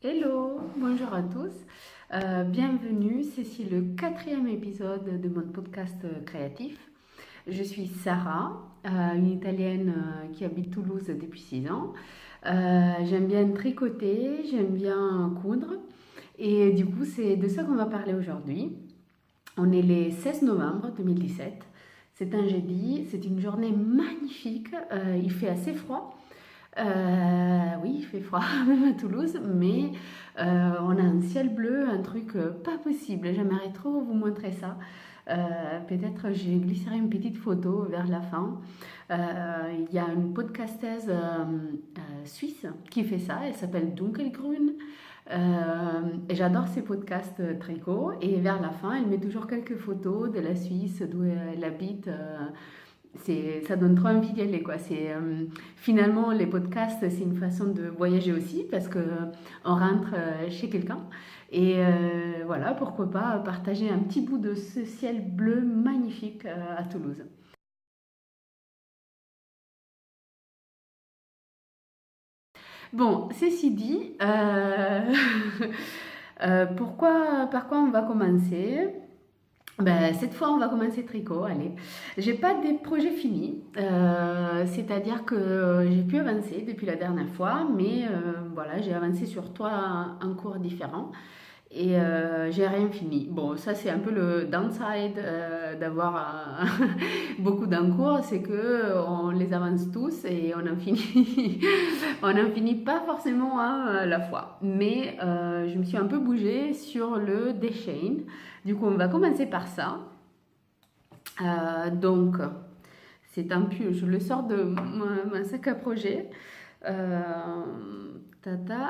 Hello, bonjour à tous. Bienvenue, c'est le quatrième épisode de mon podcast créatif. Je suis Sarah, une Italienne qui habite Toulouse depuis 6 ans. J'aime bien tricoter, j'aime bien coudre et du coup c'est de ça qu'on va parler aujourd'hui. On est le 16 novembre 2017, c'est un jeudi, c'est une journée magnifique, il fait assez froid. Oui, il fait froid, même à Toulouse, mais on a un ciel bleu, un truc pas possible. J'aimerais trop vous montrer ça. Peut-être je glisserai une petite photo vers la fin. Il y a une podcasteuse suisse qui fait ça, elle s'appelle Dunkelgrün. Et j'adore ces podcasts tricot. Et vers la fin, elle met toujours quelques photos de la Suisse, d'où elle habite. Ça donne trop envie d'y aller, quoi. Finalement, les podcasts, c'est une façon de voyager aussi parce que on rentre chez quelqu'un et voilà, pourquoi pas partager un petit bout de ce ciel bleu magnifique à Toulouse. Bon, ceci dit, par quoi on va commencer? Ben, cette fois, on va commencer tricot. Allez, j'ai pas des projets finis, c'est-à-dire que j'ai pu avancer depuis la dernière fois, mais voilà, j'ai avancé sur trois en cours différents et j'ai rien fini. Bon, ça c'est un peu le downside d'avoir beaucoup d'encours, c'est que on les avance tous et on en finit, on en finit pas forcément un à la fois. Mais je me suis un peu bougée sur le déchain. Du coup, on va commencer par ça. Donc, c'est un pull, je le sors de mon sac à projet. Euh,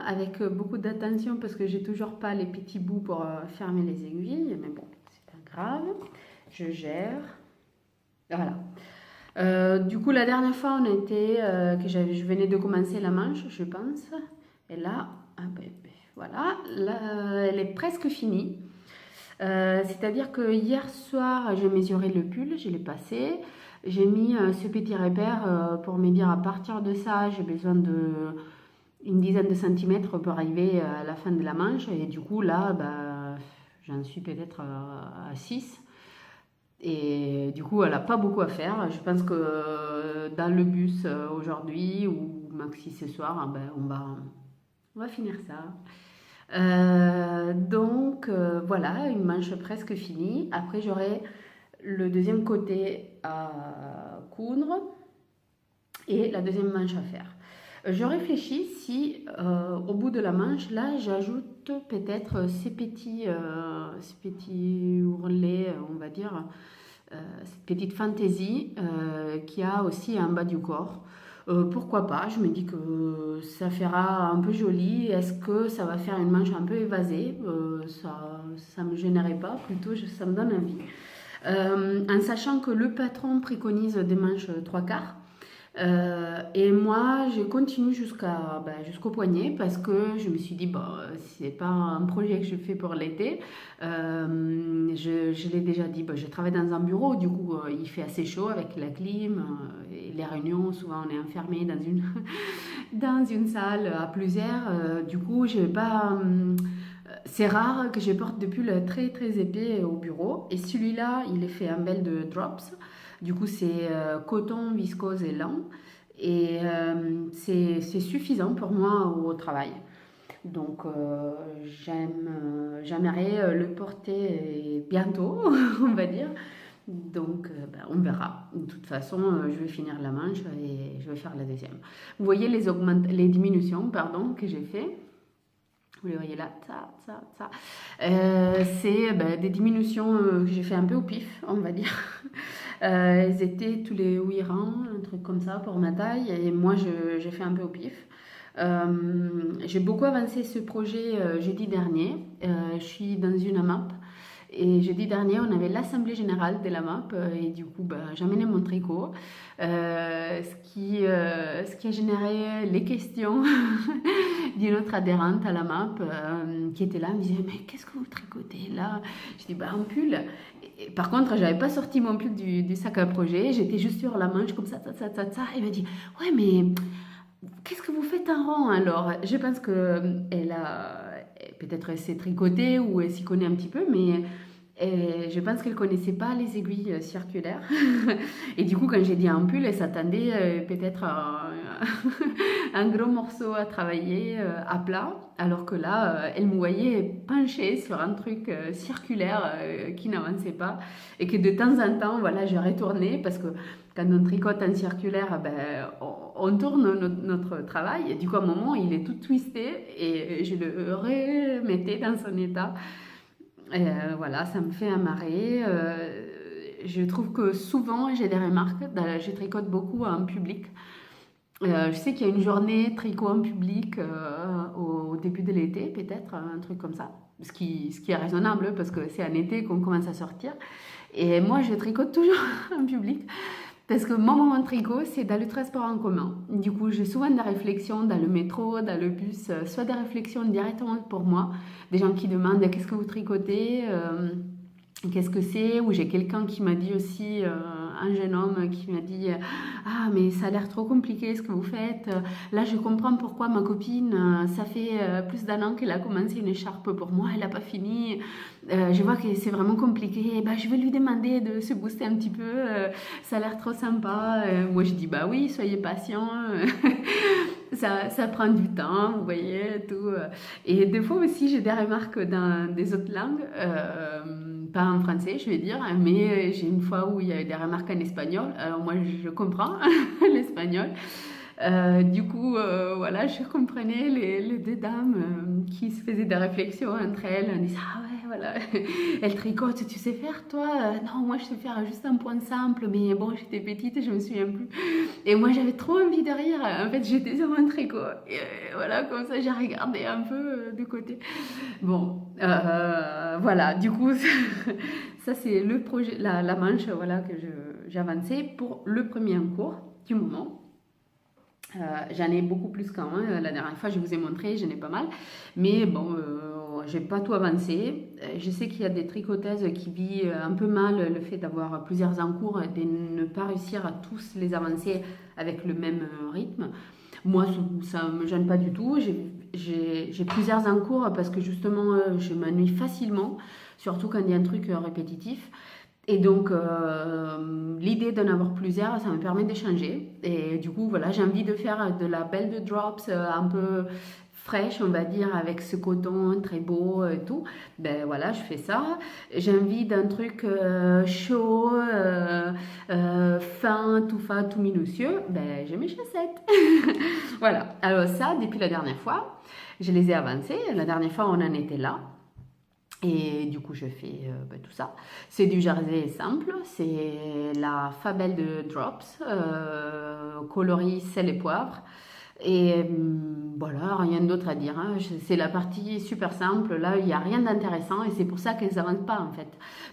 avec beaucoup d'attention parce que j'ai toujours pas les petits bouts pour fermer les aiguilles, mais bon, c'est pas grave, je gère. Voilà. Du coup, la dernière fois, on était, je venais de commencer la manche, je pense, et là, voilà, là, elle est presque finie. C'est-à-dire que hier soir, j'ai mesuré le pull, je l'ai passé. J'ai mis ce petit repère pour me dire à partir de ça, j'ai besoin de une dizaine de centimètres pour arriver à la fin de la manche. Et du coup, là, bah, j'en suis peut-être à 6. Et du coup, elle n'a pas beaucoup à faire. Je pense que dans le bus aujourd'hui ou maxi ce soir, ben, on va finir ça. Voilà, une manche presque finie. Après, j'aurai le deuxième côté à coudre et la deuxième manche à faire. Je réfléchis si au bout de la manche, là, j'ajoute peut-être ces petits ourlets, on va dire, cette petite fantaisie qu'il y a aussi en bas du corps. Pourquoi pas? Je me dis que ça fera un peu joli. Est-ce que ça va faire une manche un peu évasée? Ça me gênerait pas, plutôt ça me donne envie. En sachant que le patron préconise des manches trois quarts. Et moi, je continue jusqu'au poignet parce que je me suis dit, bon, c'est pas un projet que je fais pour l'été. Je l'ai déjà dit, bon, je travaille dans un bureau, du coup, il fait assez chaud avec la clim et les réunions. Souvent, on est enfermé dans dans une salle à plusieurs. Du coup, je vais pas. C'est rare que je porte des pulls très très épais au bureau. Et celui-là, il est fait en belle de drops. Du coup, c'est coton, viscose et lent. Et c'est suffisant pour moi au travail. Donc, j'aimerais le porter bientôt, on va dire. Donc, on verra. De toute façon, je vais finir la manche et je vais faire la deuxième. Vous voyez les diminutions que j'ai fait. Vous les voyez là, ça. C'est des diminutions que j'ai fait un peu au pif, on va dire. Elles étaient tous les 8 rangs, un truc comme ça pour ma taille, et moi j'ai fait un peu au pif. J'ai beaucoup avancé ce projet jeudi dernier. Je suis dans une AMAP. Et jeudi dernier, on avait l'assemblée générale de la MAP et du coup, j'ai amené mon tricot, ce qui a généré les questions d'une autre adhérente à la MAP qui était là, elle me disait, mais qu'est-ce que vous tricotez là? Je dis, un pull. Et par contre, j'avais pas sorti mon pull du sac à projet, j'étais juste sur la manche comme ça. Elle m'a dit, ouais, mais qu'est-ce que vous faites en rond alors? Je pense que elle a, peut-être elle s'est tricotée ou elle s'y connaît un petit peu, mais je pense qu'elle connaissait pas les aiguilles circulaires. Et du coup, quand j'ai dit ampoule, elle s'attendait peut-être à un gros morceau à travailler à plat, alors que là, elle me voyait penchée sur un truc circulaire qui n'avançait pas et que de temps en temps, voilà, je retournais parce que quand on tricote en circulaire, ben, on tourne notre travail et du coup, à un moment, il est tout twisté et je le remettais dans son état. Et voilà, ça me fait amarrer. Je trouve que souvent, j'ai des remarques. Je tricote beaucoup en public. Je sais qu'il y a une journée tricot en public au début de l'été, peut-être, un truc comme ça. Ce qui est raisonnable parce que c'est en été qu'on commence à sortir. Et moi, je tricote toujours en public. Parce que mon moment de tricot, c'est dans le transport en commun. Du coup, j'ai souvent des réflexions dans le métro, dans le bus, soit des réflexions directement pour moi, des gens qui demandent qu'est-ce que vous tricotez, qu'est-ce que c'est, ou j'ai quelqu'un qui m'a dit aussi, un jeune homme qui m'a dit ah mais ça a l'air trop compliqué ce que vous faites, là je comprends pourquoi ma copine, ça fait plus d'un an qu'elle a commencé une écharpe pour moi, elle n'a pas fini, je vois que c'est vraiment compliqué, bah, je vais lui demander de se booster un petit peu, ça a l'air trop sympa, moi je dis bah oui soyez patient, ça prend du temps, vous voyez, tout. Et des fois aussi, j'ai des remarques dans des autres langues, pas en français, je vais dire, mais j'ai une fois où il y a des remarques en espagnol. Alors moi, je comprends l'espagnol. Du coup, voilà, je comprenais les deux dames qui se faisaient des réflexions entre elles, en disant ah ouais, voilà, elle tricote, tu sais faire toi? Non, moi je sais faire juste un point simple, mais bon, j'étais petite et je me souviens plus. Et moi j'avais trop envie de rire, en fait j'étais sur un tricot, et voilà, comme ça j'ai regardé un peu de côté. Bon, voilà, du coup, ça c'est le projet, la manche voilà, que j'ai avancée pour le premier cours du moment. J'en ai beaucoup plus qu'un. La dernière fois, je vous ai montré, j'en ai pas mal. Mais bon, j'ai pas tout avancé. Je sais qu'il y a des tricoteuses qui vivent un peu mal le fait d'avoir plusieurs encours et de ne pas réussir à tous les avancer avec le même rythme. Moi, ça me gêne pas du tout. J'ai plusieurs encours parce que justement, je m'ennuie facilement, surtout quand il y a un truc répétitif. Et donc, l'idée d'en avoir plusieurs, ça me permet d'échanger. Et du coup, voilà, j'ai envie de faire de la belle de drops un peu fraîche, on va dire, avec ce coton très beau et tout. Ben voilà, je fais ça. J'ai envie d'un truc chaud, fin, tout minutieux. Ben, j'ai mes chaussettes. Voilà. Alors ça, depuis la dernière fois, je les ai avancées. La dernière fois, on en était là. Et du coup, je fais tout ça. C'est du jersey simple, c'est la Fabelle de Drops, coloris sel et poivre. Et voilà, rien d'autre à dire, hein. C'est la partie super simple. Là, il n'y a rien d'intéressant et c'est pour ça qu'elles n'avancent pas en fait.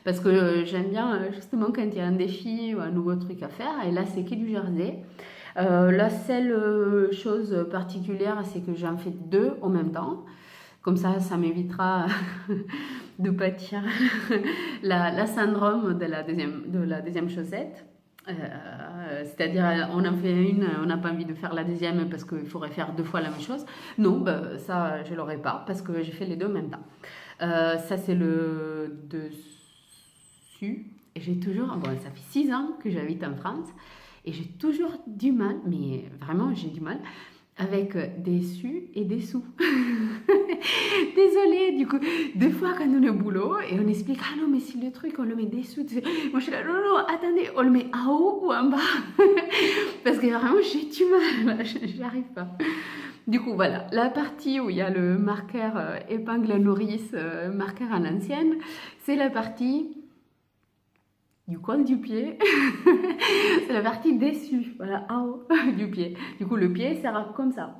Parce que j'aime bien justement quand il y a un défi ou un nouveau truc à faire. Et là, c'est que du jersey. La seule chose particulière, c'est que j'en fais deux en même temps. Comme ça m'évitera de pâtir la syndrome de la deuxième chaussette. C'est-à-dire, on en fait une, on n'a pas envie de faire la deuxième parce qu'il faudrait faire deux fois la même chose. Non, ben, ça, je ne l'aurais pas parce que j'ai fait les deux en même temps. Ça, c'est le dessus. Et j'ai toujours, bon, ça fait 6 ans que j'habite en France et j'ai toujours du mal, mais vraiment, j'ai du mal avec des su et des sous. Désolée, du coup, des fois quand on est au boulot et on explique, ah non, mais si le truc, on le met dessous, moi je suis là, non, non, attendez, on le met en haut ou en bas? Parce que vraiment, j'ai du mal, j'y arrive pas. Du coup, voilà, la partie où il y a le marqueur épingle nourrice, marqueur à l'ancienne, c'est la partie du col du pied. C'est la partie dessus, voilà, en haut du pied. Du coup, le pied sert comme ça.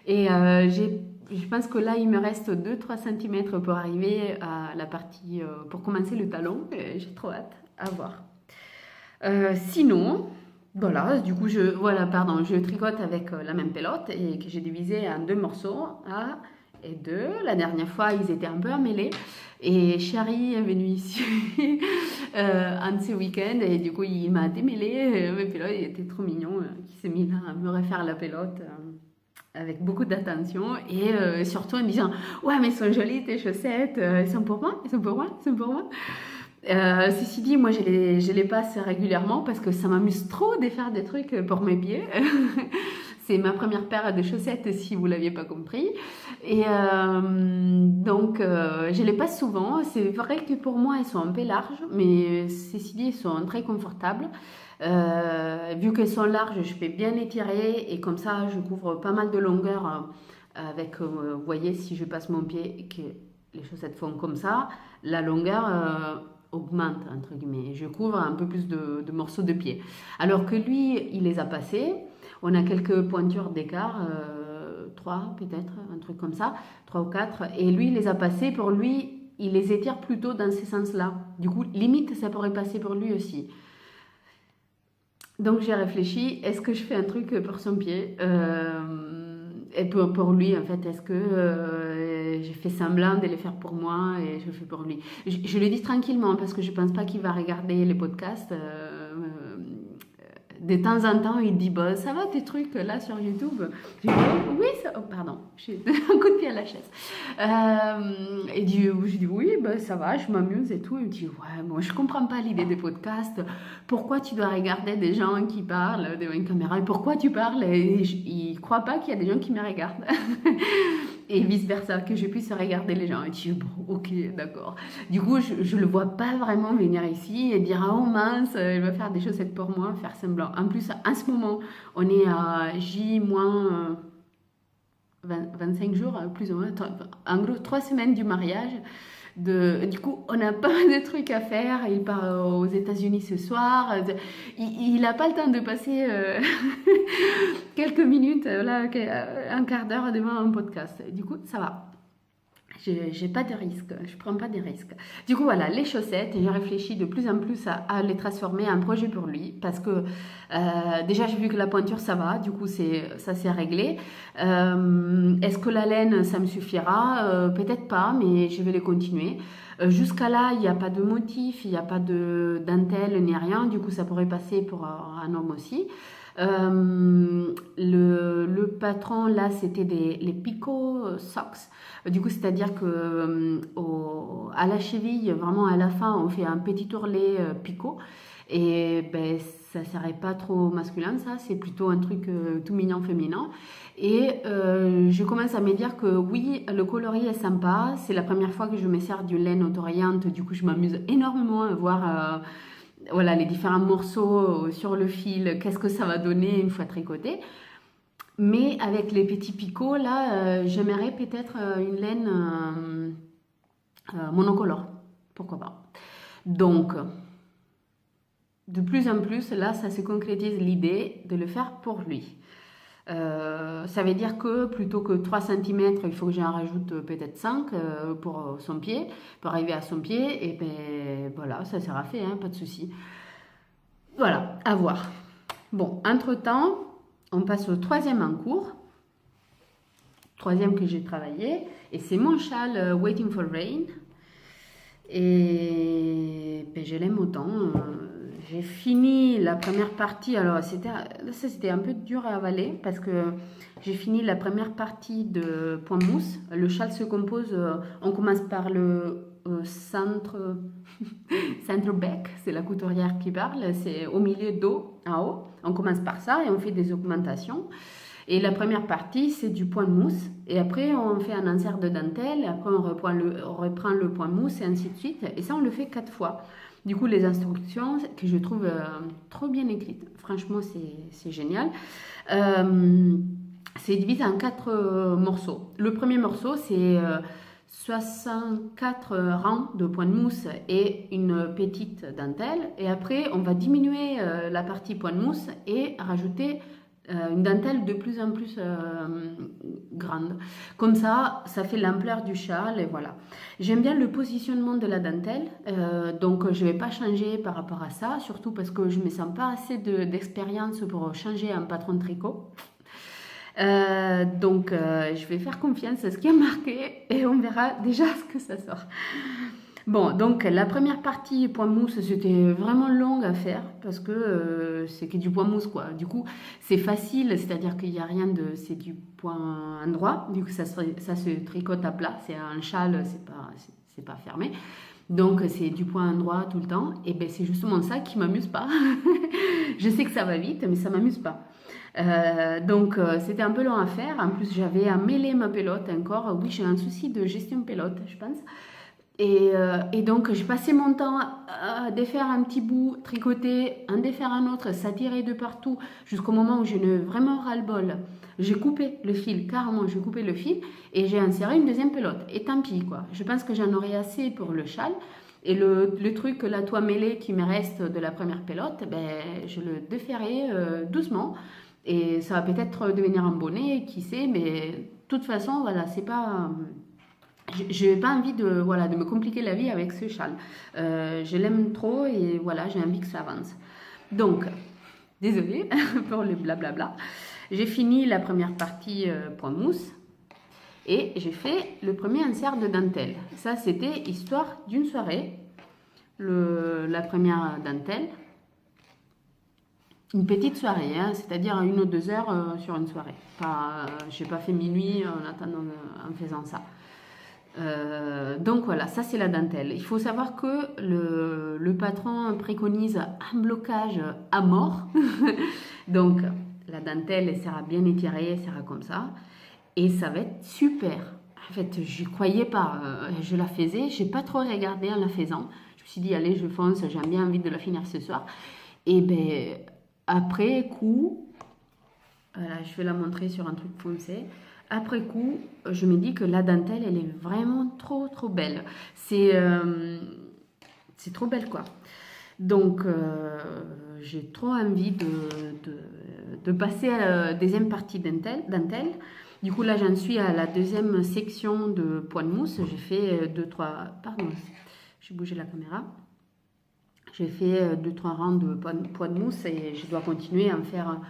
Et je pense que là, il me reste 2-3 cm pour arriver à la partie, pour commencer le talon. J'ai trop hâte à voir. Sinon, voilà, du coup, je tricote avec la même pelote et que j'ai divisé en 2 morceaux, A et 2. La dernière fois, ils étaient un peu emmêlés. Et Chéri est venu ici un de ces week-ends et du coup, il m'a démêlé mes pelotes. Il était trop mignon, qui s'est mis là à me refaire la pelote. avec beaucoup d'attention et surtout en disant ouais mais elles sont jolies tes chaussettes, elles sont pour moi, elles sont pour moi, elles sont pour moi. Ceci dit, moi je les passe régulièrement parce que ça m'amuse trop de faire des trucs pour mes pieds. C'est ma première paire de chaussettes si vous l'aviez pas compris. Et donc je les passe souvent. C'est vrai que pour moi elles sont un peu larges, mais ceci dit elles sont très confortables. Vu qu'elles sont larges, je peux bien étirer et comme ça je couvre pas mal de longueur avec, vous voyez, si je passe mon pied et que les chaussettes font comme ça, la longueur augmente, entre guillemets. Je couvre un peu plus de morceaux de pied. Alors que lui, il les a passés. On a quelques pointures d'écart, 3 peut-être, un truc comme ça, 3 ou 4. Et lui, il les a passés. Pour lui, il les étire plutôt dans ces sens-là. Du coup, limite, ça pourrait passer pour lui aussi. Donc j'ai réfléchi, est-ce que je fais un truc pour son pied et pour lui en fait, est-ce que j'ai fait semblant de les faire pour moi et je fais pour lui. Je le dis tranquillement parce que je pense pas qu'il va regarder les podcasts. De temps en temps, il dit bah, ça va tes trucs là sur YouTube. Je dis oui, ça... oh, pardon, j'ai un coup de pied à la chaise. Je dis oui, bah, ça va, je m'amuse et tout. Il me dit ouais, moi je comprends pas l'idée des podcasts. Pourquoi tu dois regarder des gens qui parlent devant une caméra et pourquoi tu parles et il croit pas qu'il y a des gens qui me regardent. Et vice versa, que je puisse regarder les gens. Et tu dis, bon, ok, d'accord. Du coup, je ne le vois pas vraiment venir ici et dire, oh mince, il va faire des chaussettes pour moi, faire semblant. En plus, en ce moment, on est à J-25 jours, plus ou moins, en gros, 3 semaines du mariage. Du coup, on a pas mal de trucs à faire. Il part aux États-Unis ce soir. Il n'a pas le temps de passer quelques minutes, là, un quart d'heure devant un podcast. Du coup, ça va. J'ai pas de risque, je prends pas de risques. Du coup, voilà, les chaussettes, j'ai réfléchi de plus en plus à les transformer en projet pour lui parce que déjà, j'ai vu que la pointure, ça va, du coup, ça s'est réglé. Est-ce que la laine, ça me suffira? Peut-être pas, mais je vais les continuer. Jusqu'à là, il n'y a pas de motif, il n'y a pas de dentelle ni rien, du coup, ça pourrait passer pour un homme aussi. Le patron, là, c'était les Pico Socks. Du coup, c'est-à-dire que à la cheville, vraiment à la fin, on fait un petit ourlet picot. Et ben, ça serait pas trop masculin, ça. C'est plutôt un truc tout mignon féminin. Et je commence à me dire que oui, le coloris est sympa. C'est la première fois que je me sers d'une laine auto-rayante. Du coup, je m'amuse énormément à voir voilà, les différents morceaux sur le fil, qu'est-ce que ça va donner une fois tricoté. Mais avec les petits picots, là, j'aimerais peut-être une laine monocolore. Pourquoi pas. Donc, de plus en plus, là, ça se concrétise l'idée de le faire pour lui. Ça veut dire que plutôt que 3 cm, il faut que j'en rajoute peut-être 5 pour son pied, pour arriver à son pied. Et ben voilà, ça sera fait, hein, pas de souci. Voilà, à voir. Bon, entre-temps, on passe au 3e en cours. 3e que j'ai travaillé. Et c'est mon châle Waiting for Rain. Et ben, je l'aime autant. J'ai fini la première partie. Alors, c'était un peu dur à avaler parce que j'ai fini la première partie de point mousse. Le châle se compose, on commence par le centre bec, c'est la couturière qui parle, c'est au milieu dos, en haut. On commence par ça et on fait des augmentations. Et la première partie, c'est du point mousse. Et après, on fait un insert de dentelle. Après, on reprend le point mousse et ainsi de suite. Et ça, on le fait 4 fois. Du coup, les instructions que je trouve trop bien écrites, franchement, c'est génial. C'est divisé en 4 morceaux. Le premier morceau, c'est 64 rangs de points de mousse et une petite dentelle. Et après, on va diminuer la partie point de mousse et rajouter une dentelle de plus en plus grande. Comme ça, ça fait l'ampleur du châle et voilà. J'aime bien le positionnement de la dentelle, donc je ne vais pas changer par rapport à ça, surtout parce que je ne me sens pas assez d'expérience pour changer un patron de tricot. Je vais faire confiance à ce qui est marqué et on verra déjà ce que ça sort. Bon, donc la première partie point mousse, c'était vraiment longue à faire parce que c'est que du point mousse quoi. Du coup, c'est facile, c'est-à-dire qu'il n'y a rien de, c'est du point endroit. Du coup, ça se tricote à plat. C'est un châle, c'est pas fermé. Donc c'est du point endroit tout le temps. Et ben c'est justement ça qui m'amuse pas. Je sais que ça va vite, mais ça m'amuse pas. C'était un peu long à faire. En plus, j'avais à mêler ma pelote encore. Oui, j'ai un souci de gestion pelote, je pense. Et donc, j'ai passé mon temps à défaire un petit bout, tricoter, en défaire un autre, s'attirer de partout, jusqu'au moment où j'ai vraiment ras-le-bol. J'ai coupé le fil, carrément, j'ai coupé le fil et j'ai inséré une deuxième pelote. Et tant pis, quoi. Je pense que j'en aurai assez pour le châle. Et le truc, la toile mêlée qui me reste de la première pelote, ben, je le déferai doucement. Et ça va peut-être devenir un bonnet, qui sait, mais de toute façon, voilà, c'est pas. Je n'ai pas envie de, voilà, de me compliquer la vie avec ce châle. Je l'aime trop et voilà, j'ai envie que ça avance. Donc, désolée pour le blablabla. J'ai fini la première partie point mousse et j'ai fait le premier insert de dentelle. Ça, c'était histoire d'une soirée. La première dentelle. Une petite soirée, hein, c'est-à-dire 1 ou 2 heures sur une soirée. Je n'ai pas fait minuit en faisant ça. Donc voilà, ça c'est la dentelle. Il faut savoir que le patron préconise un blocage à mort. Donc la dentelle, elle sera bien étirée, elle sera comme ça. Et ça va être super. En fait, je ne croyais pas. Je la faisais, je n'ai pas trop regardé en la faisant. Je me suis dit, allez, je fonce, j'ai bien envie de la finir ce soir. Et ben après coup, voilà, je vais la montrer sur un truc foncé. Après coup, je me dis que la dentelle, elle est vraiment trop, trop belle. C'est trop belle, quoi. Donc, j'ai trop envie de passer à la deuxième partie dentelle. Du coup, là, j'en suis à la deuxième section de point de mousse. J'ai fait 2-3... Pardon, j'ai bougé la caméra. J'ai fait 2-3 rangs de point de mousse et je dois continuer à en faire...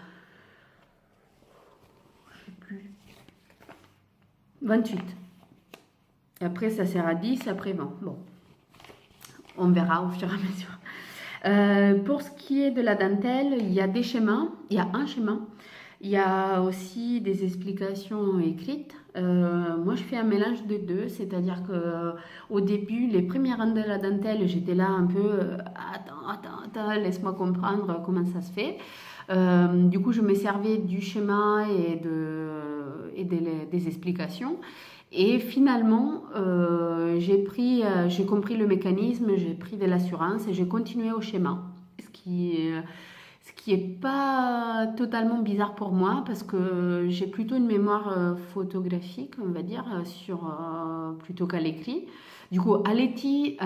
28. Après, ça sert à 10, après 20. Bon, on verra au fur et à mesure. Pour ce qui est de la dentelle, il y a des schémas. Il y a un schéma. Il y a aussi des explications écrites. Moi, je fais un mélange de deux. C'est-à-dire qu'au début, les premiers rangs de la dentelle, j'étais là un peu attends, laisse-moi comprendre comment ça se fait. Du coup, je me servais du schéma et des explications. Et finalement, j'ai compris le mécanisme, j'ai pris de l'assurance et j'ai continué au schéma. Ce qui est pas totalement bizarre pour moi parce que j'ai plutôt une mémoire photographique, on va dire, plutôt qu'à l'écrit. Du coup, à l'écrit,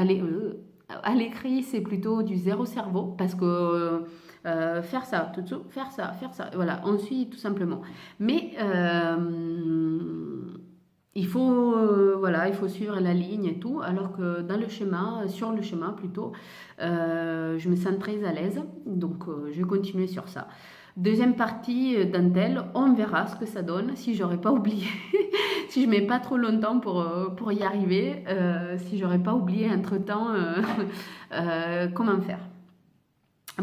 c'est plutôt du zéro cerveau parce que faire ça, tout de suite, faire ça, voilà, on suit tout simplement. Mais voilà, il faut suivre la ligne et tout, alors que dans le schéma, sur le schéma plutôt, je me sens très à l'aise, donc je vais continuer sur ça. Deuxième partie dentelle, on verra ce que ça donne, si j'aurais pas oublié, si je mets pas trop longtemps pour y arriver, si j'aurais pas oublié entre-temps comment faire.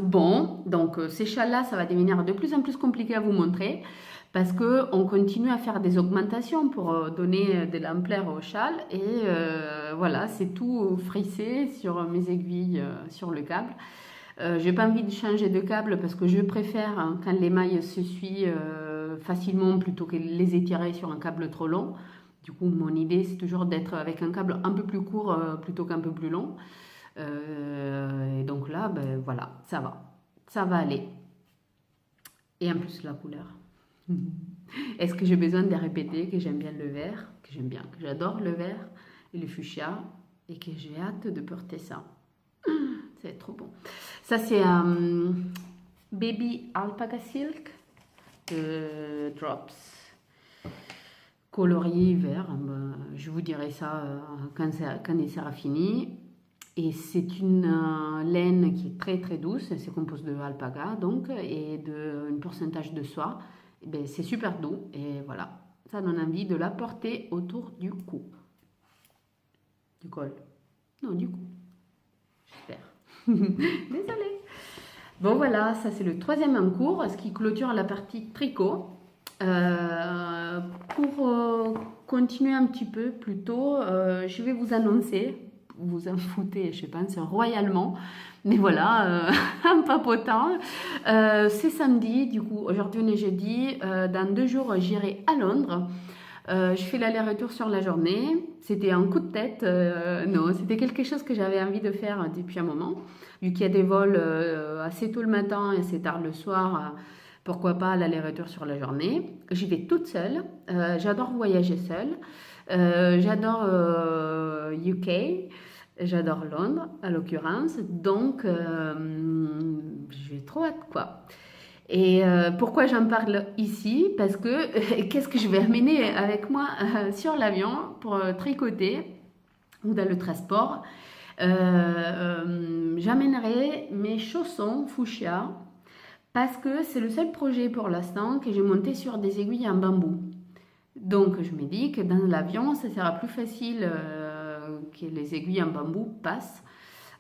Bon, donc ces châles-là, ça va devenir de plus en plus compliqué à vous montrer parce qu'on continue à faire des augmentations pour donner de l'ampleur au châle et voilà, c'est tout frissé sur mes aiguilles, sur le câble. J'ai pas envie de changer de câble parce que je préfère quand l'émail se suit facilement plutôt que les étirer sur un câble trop long. Du coup, mon idée, c'est toujours d'être avec un câble un peu plus court plutôt qu'un peu plus long. Et donc là, ben voilà, ça va aller. Et en plus, la couleur. Est-ce que j'ai besoin de répéter que j'aime bien le vert, que j'adore le vert et le fuchsia et que j'ai hâte de porter ça. Ça va être trop bon. Ça, c'est un Baby Alpaca Silk de Drops colorié vert. Je vous dirai ça quand il sera fini. Et c'est une laine qui est très très douce, c'est composé de alpaga donc, et d'un pourcentage de soie. Ben, c'est super doux et voilà, ça donne envie de la porter autour du cou, du col. Non, du coup, j'espère. Désolée. Bon, voilà, ça c'est le troisième en cours, ce qui clôture la partie tricot. Pour continuer un petit peu plus tôt, je vais vous annoncer, vous en foutez, je pense, royalement, mais voilà, en papotant. C'est samedi, du coup, aujourd'hui on est jeudi, dans 2 jours j'irai à Londres. Je fais l'aller-retour sur la journée. C'était un coup de tête. Non, c'était quelque chose que j'avais envie de faire depuis un moment. Vu qu'il y a des vols assez tôt le matin et assez tard le soir, pourquoi pas l'aller-retour sur la journée. J'y vais toute seule. J'adore voyager seule. J'adore UK. J'adore Londres, à l'occurrence. Donc, j'ai trop hâte, quoi. Et pourquoi j'en parle ici? Parce que qu'est-ce que je vais amener avec moi sur l'avion pour tricoter ou dans le transport? J'amènerai mes chaussons fuchsia parce que c'est le seul projet pour l'instant que j'ai monté sur des aiguilles en bambou. Donc je me dis que dans l'avion, ça sera plus facile que les aiguilles en bambou passent.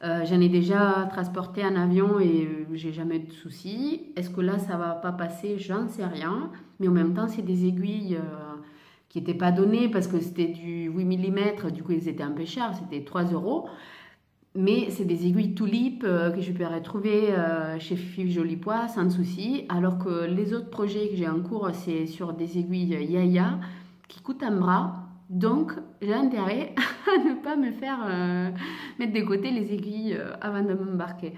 J'en ai déjà transporté en avion et j'ai jamais eu de soucis. Est-ce que là ça va pas passer? J'en sais rien. Mais en même temps, c'est des aiguilles qui n'étaient pas données parce que c'était du 8 mm, du coup ils étaient un peu chers, c'était 3 euros. Mais c'est des aiguilles Tulip que je peux retrouver chez Fifi Jolipois sans souci. Alors que les autres projets que j'ai en cours, c'est sur des aiguilles Yaya qui coûtent un bras. Donc, j'ai intérêt à ne pas me faire mettre de côté les aiguilles avant de m'embarquer.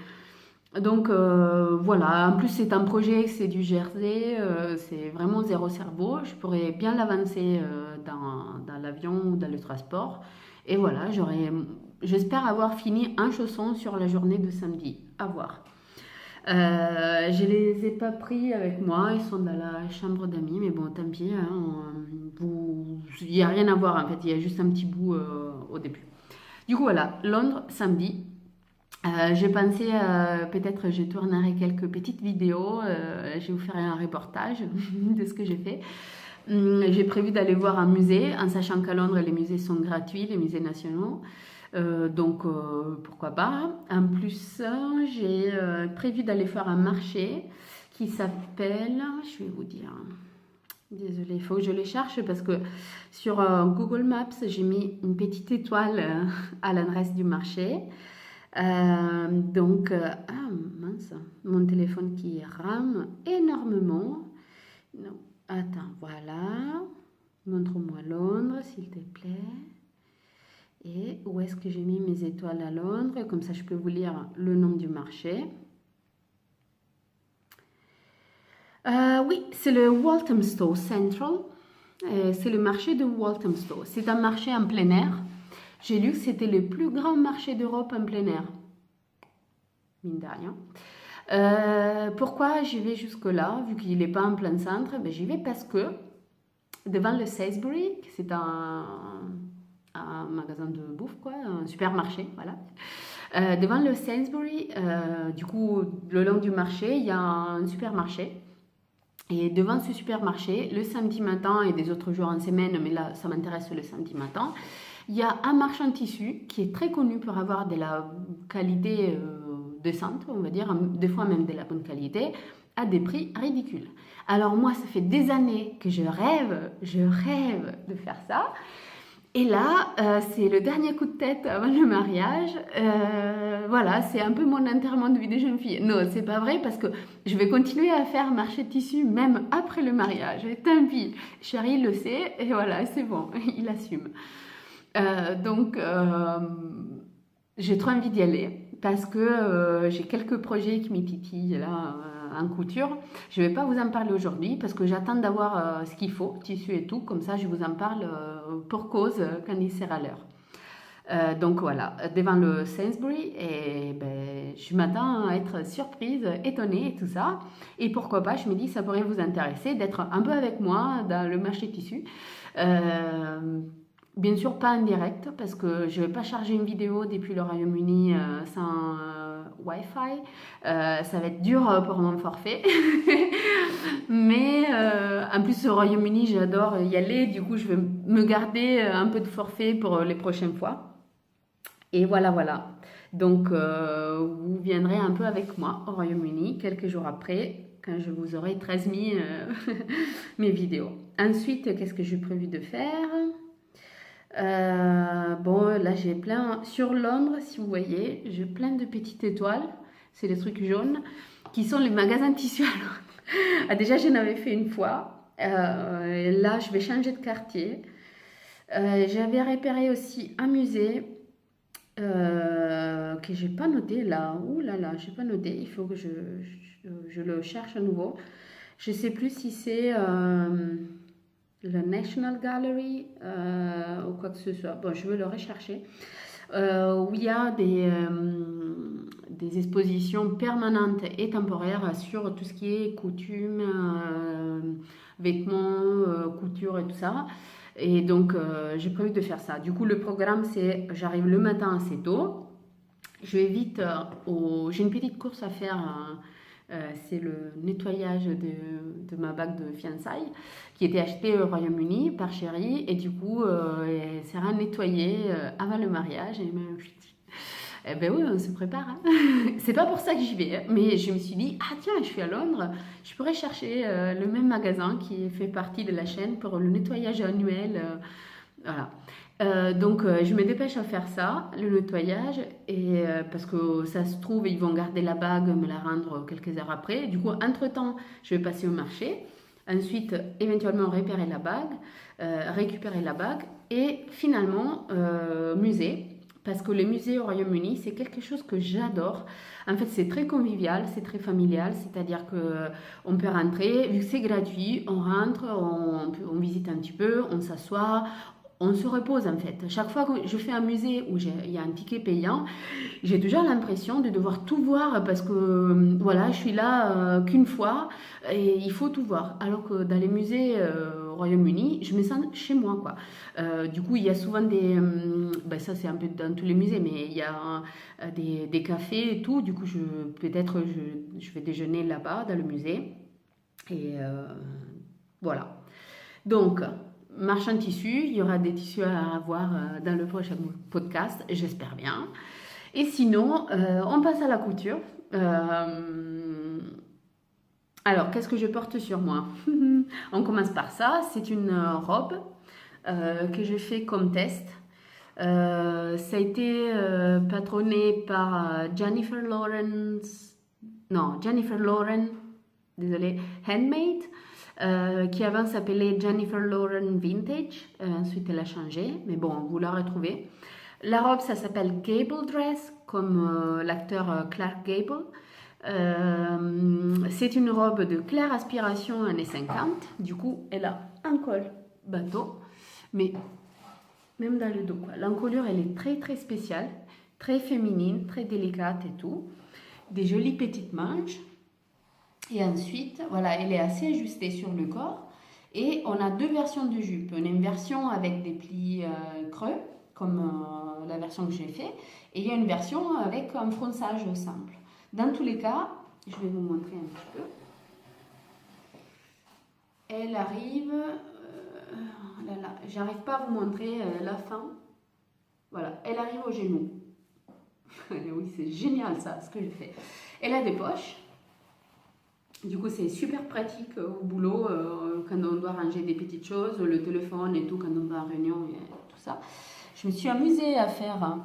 Donc, voilà. En plus, c'est un projet, c'est du Jersey. C'est vraiment zéro cerveau. Je pourrais bien l'avancer dans l'avion ou dans le transport. Et voilà, j'espère avoir fini un chausson sur la journée de samedi. À voir. Je les ai pas pris avec moi, ils sont dans la chambre d'amis, mais bon, tant pis, hein, il n'y a rien à voir en fait, il y a juste un petit bout au début. Du coup, voilà, Londres, samedi. J'ai pensé, peut-être je tournerai quelques petites vidéos, je vous ferai un reportage de ce que j'ai fait. J'ai prévu d'aller voir un musée, en sachant qu'à Londres, les musées sont gratuits, les musées nationaux. Donc, pourquoi pas. En plus, j'ai prévu d'aller faire un marché qui s'appelle, je vais vous dire, désolée, il faut que je les cherche parce que sur Google Maps, j'ai mis une petite étoile à l'adresse du marché. Donc, ah mince, mon téléphone qui rame énormément. Non, attends, voilà. Montre-moi Londres, s'il te plaît. Et où est-ce que j'ai mis mes étoiles à Londres? Comme ça, je peux vous lire le nom du marché. Oui, c'est le Walthamstow Central. C'est le marché de Walthamstow. C'est un marché en plein air. J'ai lu que c'était le plus grand marché d'Europe en plein air. Mine de rien. Pourquoi j'y vais jusque-là, vu qu'il n'est pas en plein centre? Ben, j'y vais parce que devant le Sainsbury, c'est un magasin de bouffe, quoi, un supermarché, voilà. Devant le Sainsbury, du coup, le long du marché, il y a un supermarché. Et devant ce supermarché, le samedi matin et des autres jours en semaine, mais là, ça m'intéresse le samedi matin, il y a un marchand de tissu qui est très connu pour avoir de la qualité décente, on va dire, des fois même de la bonne qualité, à des prix ridicules. Alors moi, ça fait des années que je rêve de faire ça. Et là, c'est le dernier coup de tête avant le mariage. Voilà, c'est un peu mon enterrement de vie de jeune fille. Non, c'est pas vrai parce que je vais continuer à faire marché de tissu même après le mariage. Et tant pis, chéri le sait et voilà, c'est bon, il assume. Donc, j'ai trop envie d'y aller parce que j'ai quelques projets qui me titillent là en couture. Je ne vais pas vous en parler aujourd'hui parce que j'attends d'avoir ce qu'il faut, tissu et tout. Comme ça, je vous en parle pour cause quand il sera l'heure. Donc voilà, devant le Sainsbury, et ben, je m'attends à être surprise, étonnée et tout ça. Et pourquoi pas, je me dis, ça pourrait vous intéresser d'être un peu avec moi dans le marché de tissu. Bien sûr, pas en direct parce que je ne vais pas charger une vidéo depuis le Royaume-Uni sans Wi-Fi. Ça va être dur pour mon forfait. Mais en plus, au Royaume-Uni, j'adore y aller. Du coup, je vais me garder un peu de forfait pour les prochaines fois. Et voilà, voilà. Donc, vous viendrez un peu avec moi au Royaume-Uni quelques jours après, quand je vous aurai transmis mes vidéos. Ensuite, qu'est-ce que j'ai prévu de faire? Bon, là, j'ai plein... Sur Londres, si vous voyez, j'ai plein de petites étoiles. C'est des trucs jaunes, qui sont les magasins de tissus à Londres. Ah, déjà, j'en avais fait une fois. Là, je vais changer de quartier. J'avais repéré aussi un musée que j'ai pas noté là. Ouh là là, j'ai pas noté. Il faut que je le cherche à nouveau. Je sais plus si c'est le National Gallery ou quoi que ce soit. Bon, je vais le rechercher. Où il y a des expositions permanentes et temporaires sur tout ce qui est coutume, vêtements, couture et tout ça. Et donc, j'ai prévu de faire ça. Du coup, le programme, c'est j'arrive le matin assez tôt. Je vais vite j'ai une petite course à faire. C'est le nettoyage de ma bague de fiançailles qui était achetée au Royaume-Uni par Chérie. Et du coup, elle sera nettoyée avant le mariage. Et même, eh ben oui, on se prépare. Hein. C'est pas pour ça que j'y vais, hein, mais je me suis dit, ah tiens, je suis à Londres, je pourrais chercher le même magasin qui fait partie de la chaîne pour le nettoyage annuel. Voilà. Donc, je me dépêche à faire ça, le nettoyage, et parce que ça se trouve, ils vont garder la bague, me la rendre quelques heures après. Du coup, entre-temps, je vais passer au marché. Ensuite, éventuellement, récupérer la bague, et finalement, musée. Parce que les musées au Royaume-Uni, c'est quelque chose que j'adore. En fait, c'est très convivial, c'est très familial, c'est-à-dire que on peut rentrer, vu que c'est gratuit, on rentre, on visite un petit peu, on s'assoit, on se repose en fait. Chaque fois que je fais un musée où il y a un ticket payant, j'ai toujours l'impression de devoir tout voir parce que voilà, je suis là qu'une fois et il faut tout voir. Alors que dans les musées au Royaume-Uni, je me sens chez moi quoi. Du coup, il y a souvent ben ça c'est un peu dans tous les musées, mais il y a des cafés et tout. Du coup, peut-être je vais déjeuner là-bas dans le musée et voilà. Donc marchand de tissus, il y aura des tissus à avoir dans le prochain podcast, j'espère bien. Et sinon, on passe à la couture. Alors, qu'est-ce que je porte sur moi? On commence par ça. C'est une robe que je fais comme test. Ça a été patronné par Jennifer Lawrence. Non, Jennifer Lauren, désolée, Handmade. Qui avant s'appelait Jennifer Lauren Vintage. Ensuite, elle a changé, mais bon, vous la retrouvez. La robe, ça s'appelle Gable Dress, comme l'acteur Clark Gable. C'est une robe de claire aspiration années 50. Du coup, elle a un col bateau, mais même dans le dos. L'encolure, elle est très très spéciale, très féminine, très délicate et tout. Des jolies petites manches. Et ensuite, voilà, elle est assez ajustée sur le corps. Et on a deux versions de jupe. On a une version avec des plis creux, comme la version que j'ai fait. Et il y a une version avec un fronçage simple. Dans tous les cas, je vais vous montrer un petit peu. Elle arrive... là, là, j'arrive pas à vous montrer la fin. Voilà, elle arrive au genou. Oui, c'est génial ça, ce que j'ai fait. Elle a des poches. Du coup, c'est super pratique au boulot quand on doit ranger des petites choses, le téléphone et tout, quand on va en réunion et tout ça. Je me suis amusée à faire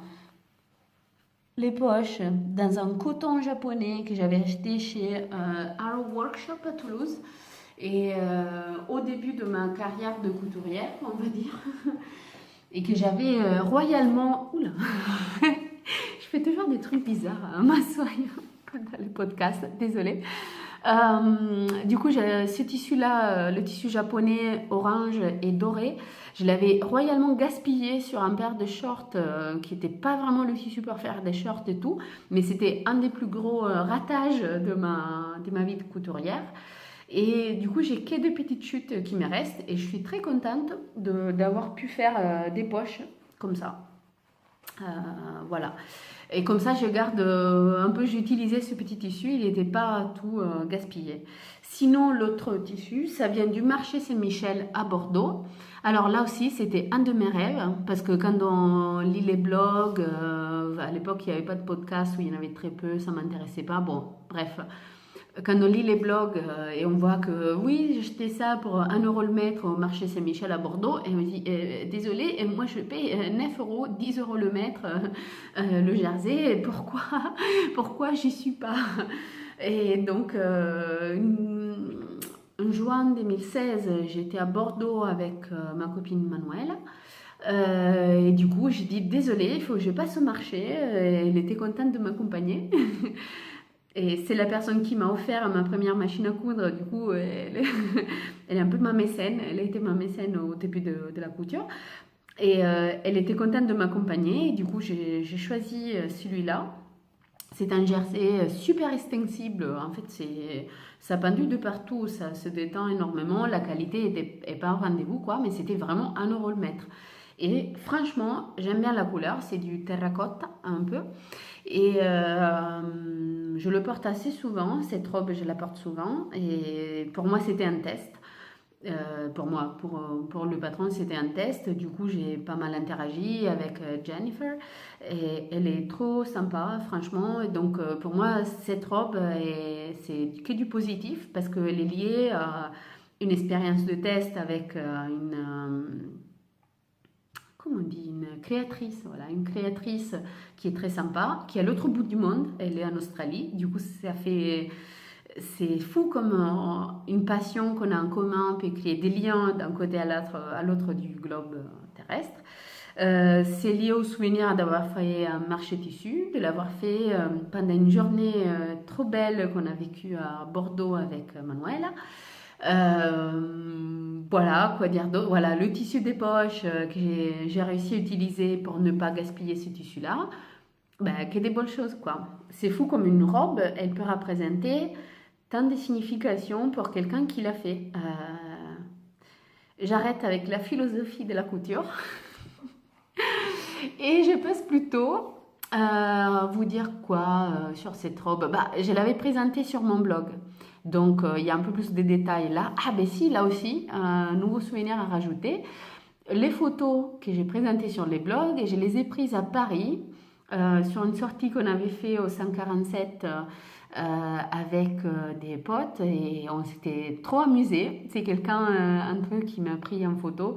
les poches dans un coton japonais que j'avais acheté chez Arrow Workshop à Toulouse. Et au début de ma carrière de couturière, on va dire, et que j'avais royalement... Oula je fais toujours des trucs bizarres à m'asseoir dans les podcasts, désolée. Du coup, ce tissu-là, le tissu japonais orange et doré, je l'avais royalement gaspillé sur un paire de shorts qui n'était pas vraiment le tissu pour faire des shorts et tout, mais c'était un des plus gros ratages de ma vie de couturière. Et du coup, j'ai que deux petites chutes qui me restent et je suis très contente d'avoir pu faire des poches comme ça. Voilà. Et comme ça, je garde un peu, j'ai utilisé ce petit tissu, il n'était pas tout gaspillé. Sinon, l'autre tissu, ça vient du marché Saint-Michel à Bordeaux. Alors là aussi, c'était un de mes rêves, parce que quand on lit les blogs, À l'époque, il n'y avait pas de podcast ou il y en avait très peu, ça ne m'intéressait pas. Bon, bref. Quand on lit les blogs et on voit que oui, j'ai acheté ça pour 1 € le mètre au marché Saint-Michel à Bordeaux, et on me dit désolé, et moi je paye 9 €, 10 € le mètre le jersey, et pourquoi j'y suis pas? Et donc en juin 2016, j'étais à Bordeaux avec ma copine Manuela. Et du coup, j'ai dit désolé, il faut que je passe au marché. Elle était contente de m'accompagner. Et c'est la personne qui m'a offert ma première machine à coudre. Du coup, elle est un peu ma mécène. Elle a été ma mécène au début de la couture. Et elle était contente de m'accompagner. Et du coup, j'ai choisi celui-là. C'est un jersey super extensible. En fait, ça pendu de partout. Ça se détend énormément. La qualité n'est pas au rendez-vous, quoi. Mais c'était vraiment 1 € le mètre. Et franchement, j'aime bien la couleur. C'est du terracotta, un peu. Et je le porte assez souvent, cette robe je la porte souvent, et pour moi c'était un test. Pour le patron c'était un test, du coup j'ai pas mal interagi avec Jennifer, et elle est trop sympa franchement, et donc pour moi cette robe c'est que du positif, parce qu'elle est liée à une expérience de test avec comment on dit, une créatrice, voilà, une créatrice qui est très sympa, qui est à l'autre bout du monde, elle est en Australie, du coup c'est fou comme une passion qu'on a en commun peut créer des liens d'un côté à l'autre du globe terrestre. C'est lié au souvenir d'avoir fait un marché tissu, de l'avoir fait pendant une journée trop belle qu'on a vécue à Bordeaux avec Manuela. Voilà, quoi dire d'autre? Voilà, le tissu des poches que j'ai réussi à utiliser pour ne pas gaspiller ce tissu-là. Ben, que des bonnes choses, quoi. C'est fou comme une robe, elle peut représenter tant de significations pour quelqu'un qui l'a fait. J'arrête avec la philosophie de la couture et je passe plutôt vous dire quoi sur cette robe. Bah, je l'avais présentée sur mon blog. Donc, il y a un peu plus de détails là. Ah, ben si, là aussi, un nouveau souvenir à rajouter. Les photos que j'ai présentées sur les blogs, je les ai prises à Paris, sur une sortie qu'on avait fait au 147 avec des potes, et on s'était trop amusés. C'est quelqu'un, entre eux, qui m'a pris en photo.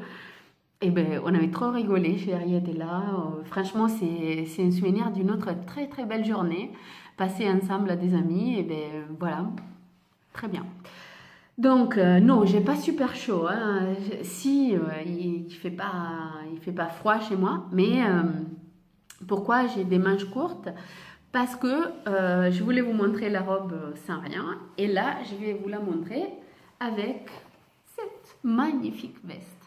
Et ben, on avait trop rigolé, Chérie était là. Franchement, c'est un souvenir d'une autre très très belle journée, passée ensemble à des amis. Et ben voilà, très bien. Donc, non, j'ai pas super chaud, hein. Si, il fait pas froid chez moi, mais pourquoi j'ai des manches courtes? Parce que je voulais vous montrer la robe sans rien, et là, je vais vous la montrer avec cette magnifique veste.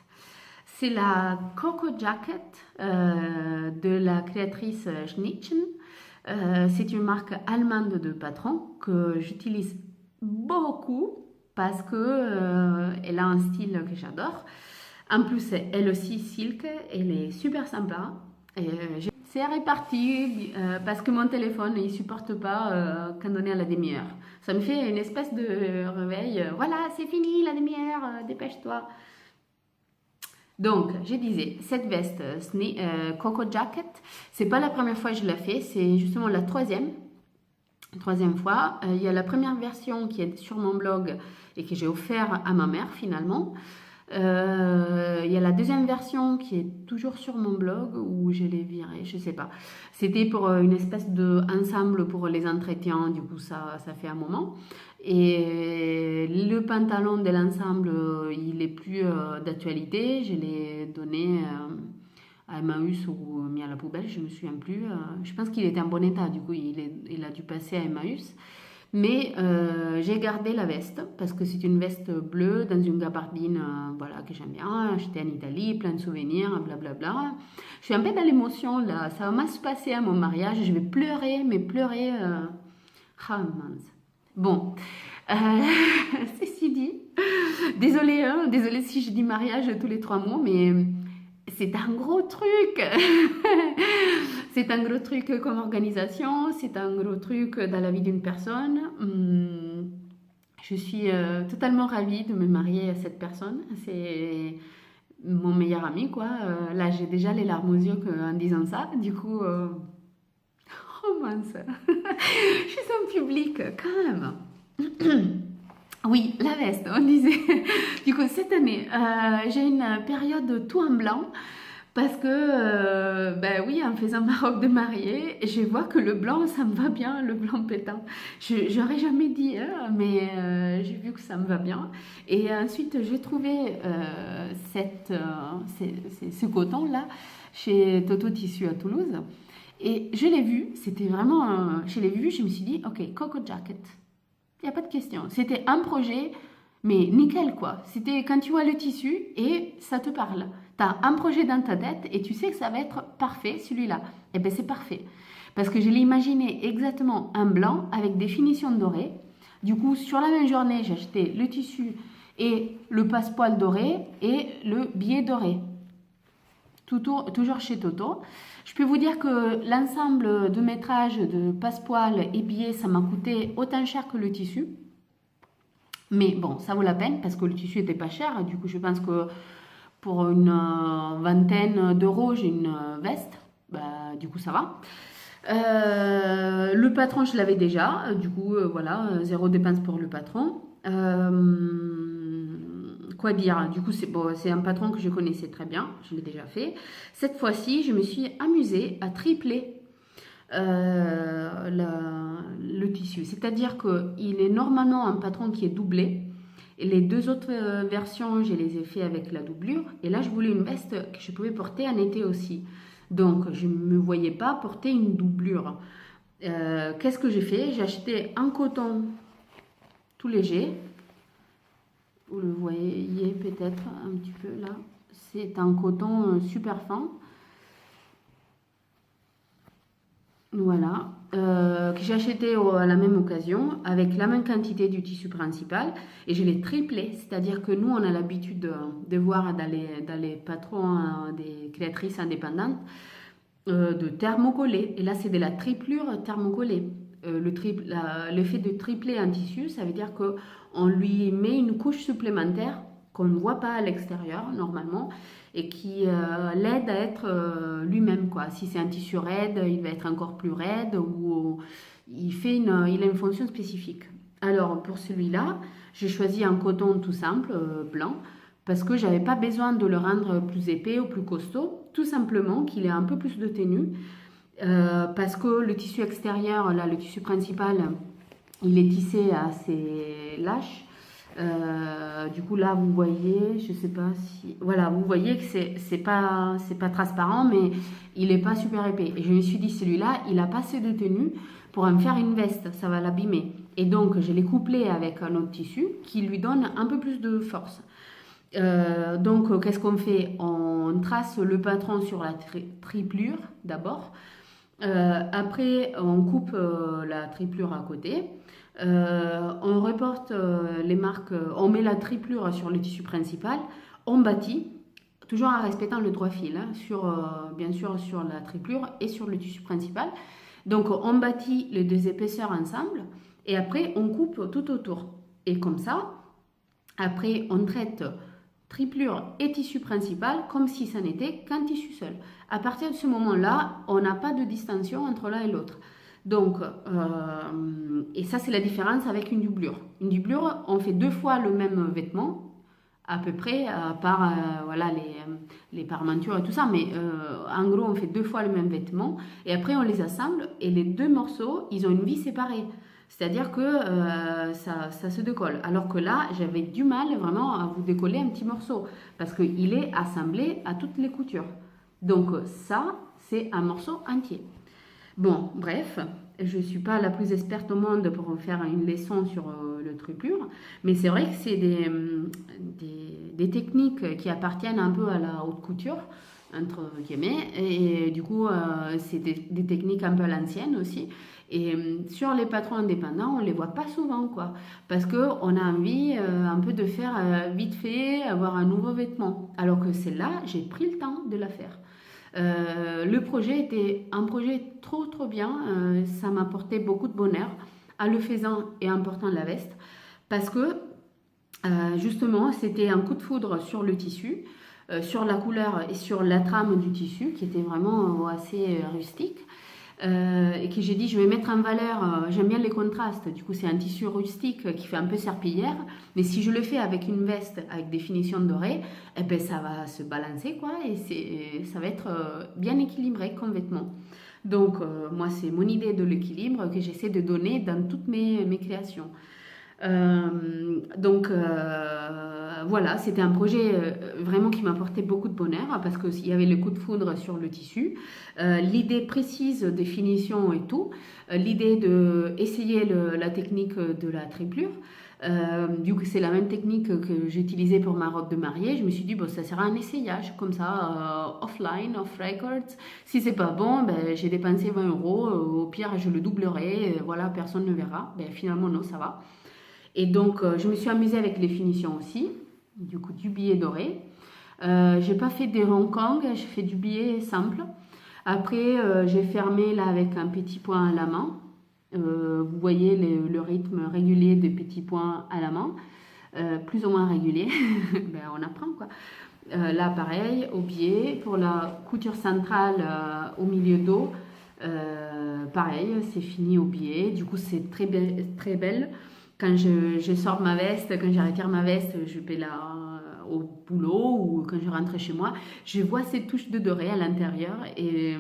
C'est la Coco Jacket de la créatrice Schnittchen. C'est une marque allemande de patron que j'utilise beaucoup parce que elle a un style que j'adore. En plus, elle aussi silk, elle est super sympa. C'est réparti parce que mon téléphone il supporte pas quand on est à la demi-heure. Ça me fait une espèce de réveil. Voilà, c'est fini la demi-heure, dépêche-toi. Donc, je disais, cette veste Coco Jacket, c'est pas la première fois que je la fais, c'est justement la troisième fois. Il y a la première version qui est sur mon blog et que j'ai offert à ma mère finalement. Il y a la deuxième version qui est toujours sur mon blog où je l'ai virée, je sais pas. C'était pour une espèce d'ensemble pour les entretiens, du coup ça fait un moment. Et le pantalon de l'ensemble, il est plus d'actualité. Je l'ai donné à Emmaüs ou mis à la poubelle, je me souviens plus. Je pense qu'il était en bon état, du coup il a dû passer à Emmaüs. Mais j'ai gardé la veste parce que c'est une veste bleue dans une gabardine voilà, que j'aime bien, achetée en Italie, plein de souvenirs, blablabla. Je suis un peu dans l'émotion là, ça va mal se passer à mon mariage, je vais pleurer, mais pleurer... Ah mince. Bon, ceci dit, désolée, hein, désolée si je dis mariage tous les 3 mots, mais c'est un gros truc. C'est un gros truc comme organisation, c'est un gros truc dans la vie d'une personne. Je suis totalement ravie de me marier à cette personne. C'est mon meilleur ami, quoi. Là, j'ai déjà les larmes aux yeux en disant ça. Du coup, Oh mince, je suis en public quand même. Oui, la veste, on disait. Du coup, cette année, j'ai une période tout en blanc parce que, ben oui, en faisant ma robe de mariée, je vois que le blanc, ça me va bien, le blanc pétant. J'aurais jamais dit, hein, mais j'ai vu que ça me va bien. Et ensuite, j'ai trouvé ce coton-là chez Toto Tissu à Toulouse. Et je l'ai vu, c'était vraiment, je l'ai vu, je me suis dit, ok, Coco Jacket. Il n'y a pas de question. C'était un projet, mais nickel quoi. C'était quand tu vois le tissu et ça te parle. Tu as un projet dans ta tête et tu sais que ça va être parfait celui-là. Et bien c'est parfait. Parce que je l'ai imaginé exactement en blanc avec des finitions dorées. Du coup, sur la même journée, j'ai acheté le tissu et le passepoil doré et le billet doré. Toujours chez Toto. Je peux vous dire que l'ensemble de métrage de passepoil et billets, ça m'a coûté autant cher que le tissu. Mais bon, ça vaut la peine parce que le tissu était pas cher. Du coup, je pense que pour une vingtaine d'euros, j'ai une veste. Bah, du coup, ça va. Le patron, je l'avais déjà. Du coup, voilà, zéro dépense pour le patron. Quoi dire? Du coup, c'est un patron que je connaissais très bien, je l'ai déjà fait. Cette fois-ci, je me suis amusée à tripler le tissu. C'est-à-dire qu'il est normalement un patron qui est doublé. Et les deux autres versions, je les ai fait avec la doublure. Et là, je voulais une veste que je pouvais porter en été aussi. Donc, je ne me voyais pas porter une doublure. Qu'est-ce que j'ai fait? J'ai acheté un coton tout léger. Vous le voyez peut-être un petit peu là. C'est un coton super fin. Voilà. Que j'ai acheté à la même occasion avec la même quantité du tissu principal et je l'ai triplé. C'est-à-dire que nous, on a l'habitude de voir dans les patrons des créatrices indépendantes de thermocoller. Et là, c'est de la triplure thermocollée. Le fait de tripler un tissu, ça veut dire qu'on lui met une couche supplémentaire qu'on ne voit pas à l'extérieur normalement et qui l'aide à être lui-même quoi. Si c'est un tissu raide, il va être encore plus raide ou il a une fonction spécifique. Alors pour celui-là, j'ai choisi un coton tout simple, blanc, parce que j'avais pas besoin de le rendre plus épais ou plus costaud, tout simplement qu'il ait un peu plus de tenue. Parce que le tissu extérieur, là, le tissu principal, il est tissé assez lâche. Du coup, là, vous voyez, je sais pas si... Voilà, vous voyez que c'est pas transparent, mais il est pas super épais. Et je me suis dit, celui-là, il a pas assez de tenue pour en faire une veste, ça va l'abîmer. Et donc, je l'ai couplé avec un autre tissu qui lui donne un peu plus de force. Donc, qu'est-ce qu'on fait? On trace le patron sur la triplure d'abord. Après, on coupe la triplure à côté. On reporte les marques, on met la triplure sur le tissu principal. On bâtit, toujours en respectant le droit fil, hein, bien sûr sur la triplure et sur le tissu principal. Donc, on bâtit les deux épaisseurs ensemble et après, on coupe tout autour. Et comme ça, après, on traite triplure et tissu principal comme si ça n'était qu'un tissu seul. À partir de ce moment-là, on n'a pas de distinction entre l'un et l'autre. Donc, et ça c'est la différence avec une doublure. Une doublure, on fait 2 fois le même vêtement, à peu près, à part voilà, les parmentures et tout ça, mais en gros on fait 2 fois le même vêtement, et après on les assemble, et les 2 morceaux, ils ont une vie séparée. C'est-à-dire que ça se décolle. Alors que là, j'avais du mal vraiment à vous décoller un petit morceau. Parce qu'il est assemblé à toutes les coutures. Donc ça, c'est un morceau entier. Bon, bref, je ne suis pas la plus experte au monde pour en faire une leçon sur le triplure. Mais c'est vrai que c'est des techniques qui appartiennent un peu à la haute couture, entre guillemets. Et du coup, c'est des techniques un peu à l'ancienne aussi. Et sur les patrons indépendants, on ne les voit pas souvent, quoi. Parce qu'on a envie un peu de faire vite fait, avoir un nouveau vêtement. Alors que celle-là, j'ai pris le temps de la faire. Le projet était un projet trop bien. Ça m'apportait beaucoup de bonheur en le faisant et en portant la veste. Parce que justement, c'était un coup de foudre sur le tissu, sur la couleur et sur la trame du tissu qui était vraiment assez rustique. et que j'ai dit je vais mettre en valeur, j'aime bien les contrastes, du coup c'est un tissu rustique qui fait un peu serpillière, mais si je le fais avec une veste avec des finitions dorées, eh ben, ça va se balancer quoi, et ça va être bien équilibré comme vêtement. Donc moi c'est mon idée de l'équilibre que j'essaie de donner dans toutes mes créations. Voilà, c'était un projet vraiment qui m'apportait beaucoup de bonheur parce qu'il y avait le coup de foudre sur le tissu, l'idée précise des finitions et tout, l'idée d'essayer la technique de la triplure. Du coup, c'est la même technique que j'ai utilisée pour ma robe de mariée. Je me suis dit, bon, ça sera un essayage comme ça, offline, off records. Si c'est pas bon, ben, j'ai dépensé 20 euros. Au pire, je le doublerai. Voilà, personne ne verra. Ben, finalement, non, ça va. Et donc, je me suis amusée avec les finitions aussi, du coup, du billet doré. J'ai pas fait des Hong Kong, j'ai fait du billet simple. Après, j'ai fermé là avec un petit point à la main. Vous voyez le rythme régulier des petits points à la main, plus ou moins régulier. Ben, on apprend quoi. Là, pareil, au biais. Pour la couture centrale au milieu dos, pareil, c'est fini au biais. Du coup, c'est très, très belle. Quand je sors ma veste, quand je retire ma veste, je vais là au boulot ou quand je rentre chez moi, je vois ces touches de doré à l'intérieur et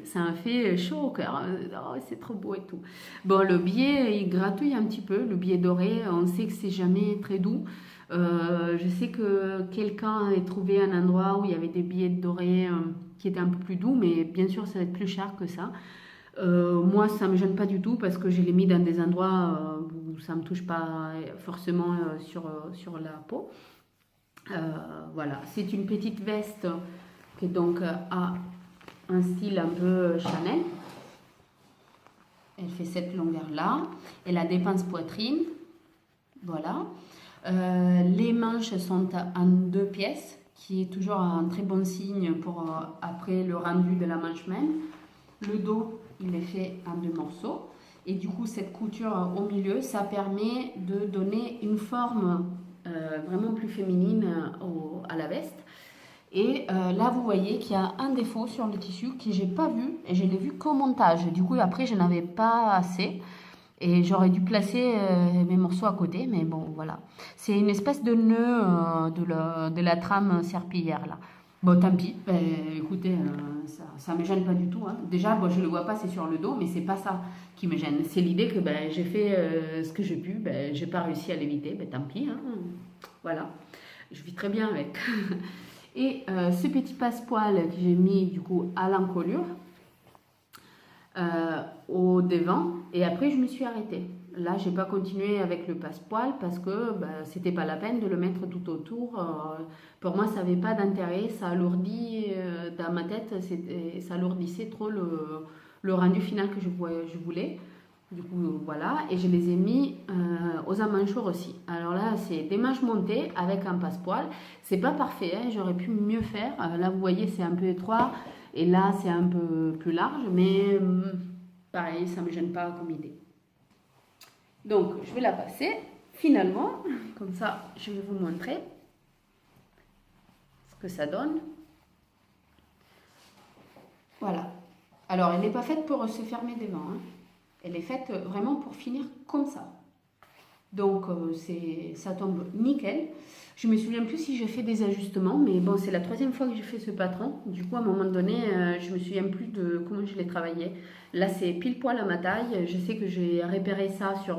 ça me fait chaud au cœur. Oh, c'est trop beau et tout. Bon, le billet, il gratouille un petit peu. Le billet doré, on sait que c'est jamais très doux. Je sais que quelqu'un a trouvé un endroit où il y avait des billets dorés qui étaient un peu plus doux, mais bien sûr, ça va être plus cher que ça. Moi, ça ne me gêne pas du tout parce que je l'ai mis dans des endroits où ça ne me touche pas forcément sur la peau. Voilà, c'est une petite veste qui donc a un style un peu Chanel. Elle fait cette longueur-là. Elle a des pinces poitrine. Voilà. Les manches sont en 2 pièces, qui est toujours un très bon signe pour après le rendu de la manche même. Le dos, il est fait en 2 morceaux. Et du coup, cette couture au milieu, ça permet de donner une forme vraiment plus féminine à la veste. Et là, vous voyez qu'il y a un défaut sur le tissu que j'ai pas vu. Et je l'ai vu qu'au montage. Du coup, après, je n'avais pas assez. Et j'aurais dû placer mes morceaux à côté. Mais bon, voilà. C'est une espèce de nœud de la trame serpillière, là. Bon, tant pis. Ben, écoutez, ça me gêne pas du tout. Hein. Déjà, bon, je le vois pas, c'est sur le dos, mais c'est pas ça qui me gêne. C'est l'idée que ben, j'ai fait ce que j'ai pu. Ben, j'ai pas réussi à l'éviter. Ben, tant pis. Hein. Voilà. Je vis très bien avec. Et ce petit passepoil que j'ai mis du coup à l'encolure au devant. Et après, je me suis arrêtée. Là, j'ai pas continué avec le passepoil parce que c'était pas la peine de le mettre tout autour. Pour moi, ça n'avait pas d'intérêt. Ça alourdit dans ma tête, ça alourdissait trop le rendu final que je voulais. Du coup, voilà. Et je les ai mis aux emmanchoirs aussi. Alors là, c'est des manches montées avec un passepoil. C'est pas parfait, hein, j'aurais pu mieux faire. Là, vous voyez, c'est un peu étroit. Et là, c'est un peu plus large. Mais pareil, ça me gêne pas comme idée. Donc, je vais la passer. Finalement, comme ça, je vais vous montrer ce que ça donne. Voilà. Alors, elle n'est pas faite pour se fermer devant. Hein. Elle est faite vraiment pour finir comme ça. Donc, ça tombe nickel. Je me souviens plus si j'ai fait des ajustements, mais bon, c'est la 3e fois que j'ai fait ce patron. Du coup, à un moment donné, je me souviens plus de comment je l'ai travaillé. Là, c'est pile poil à ma taille. Je sais que j'ai repéré ça sur